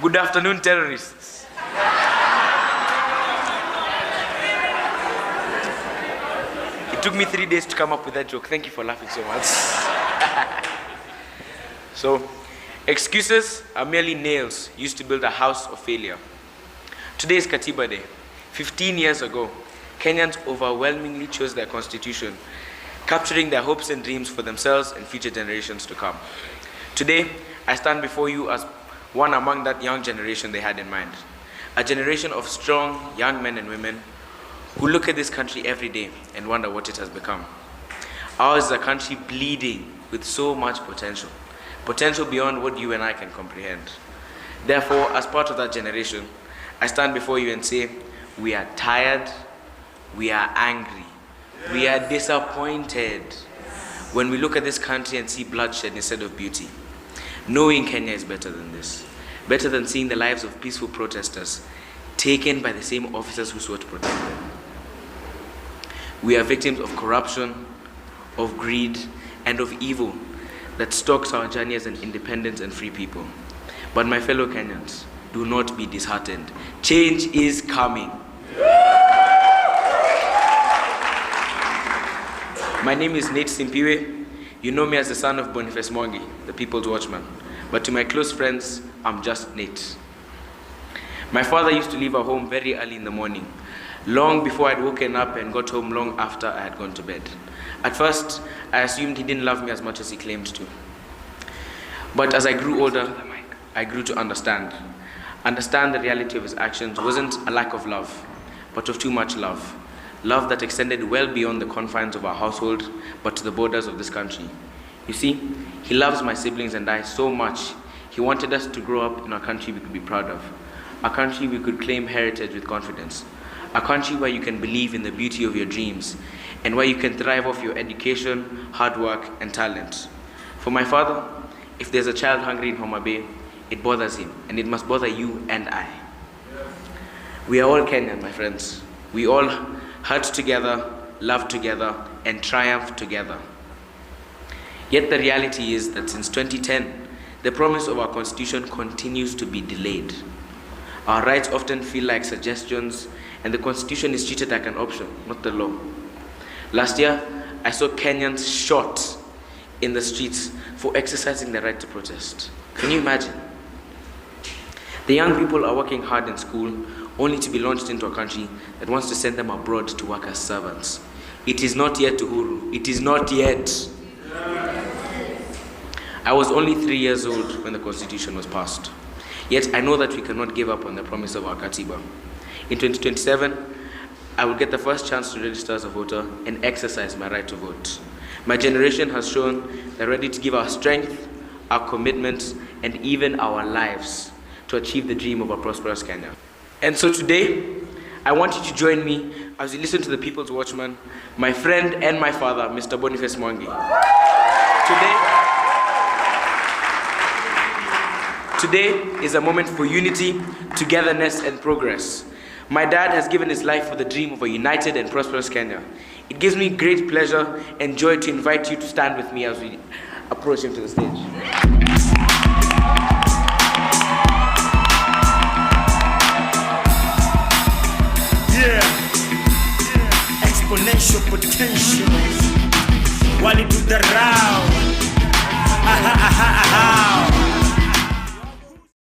Good afternoon, terrorists. It took me 3 days to come up with that joke. Thank you for laughing so much. So, excuses are merely nails used to build a house of failure. Today is Katiba Day. 15 years ago, Kenyans overwhelmingly chose their constitution, capturing their hopes and dreams for themselves and future generations to come. Today, I stand before you as one among that young generation they had in mind. A generation of strong young men and women who look at this country every day and wonder what it has become. Ours is a country bleeding with so much potential. Potential beyond what you and I can comprehend. Therefore, as part of that generation, I stand before you and say, we are tired, we are angry, we are disappointed when we look at this country and see bloodshed instead of beauty. Knowing Kenya is better than this. Better than seeing the lives of peaceful protesters taken by the same officers who sought to protect them. We are victims of corruption, of greed, and of evil that stalks our journey as an independent and free people. But my fellow Kenyans, do not be disheartened. Change is coming. My name is Nate Simpiwe. You know me as the son of Boniface Mwangi, the people's watchman. But to my close friends, I'm just Nate. My father used to leave our home very early in the morning, long before I'd woken up, and got home long after I had gone to bed. At first, I assumed he didn't love me as much as he claimed to. But as I grew older, I grew to understand. Understand the reality of his actions wasn't a lack of love, but of too much love. Love that extended well beyond the confines of our household, but to the borders of this country. You see, he loves my siblings and I so much, he wanted us to grow up in a country we could be proud of. A country we could claim heritage with confidence. A country where you can believe in the beauty of your dreams, and where you can thrive off your education, hard work, and talent. For my father, if there's a child hungry in Homa Bay, it bothers him, and it must bother you and I. We are all Kenyan, my friends. We all hurt together, love together, and triumph together. Yet the reality is that since 2010, the promise of our constitution continues to be delayed. Our rights often feel like suggestions, and the constitution is treated like an option, not the law. Last year, I saw Kenyans shot in the streets for exercising their right to protest. Can you imagine? The young people are working hard in school, only to be launched into a country that wants to send them abroad to work as servants. It is not yet Uhuru. It is not yet. I was only 3 years old when the constitution was passed. Yet I know that we cannot give up on the promise of our Katiba. In 2027, I will get the first chance to register as a voter and exercise my right to vote. My generation has shown they're ready to give our strength, our commitments, and even our lives to achieve the dream of a prosperous Kenya. And so today, I want you to join me as we listen to the People's Watchman, my friend and my father, Mr. Boniface Mwangi. Today is a moment for unity, togetherness, and progress. My dad has given his life for the dream of a united and prosperous Kenya. It gives me great pleasure and joy to invite you to stand with me as we approach him to the stage.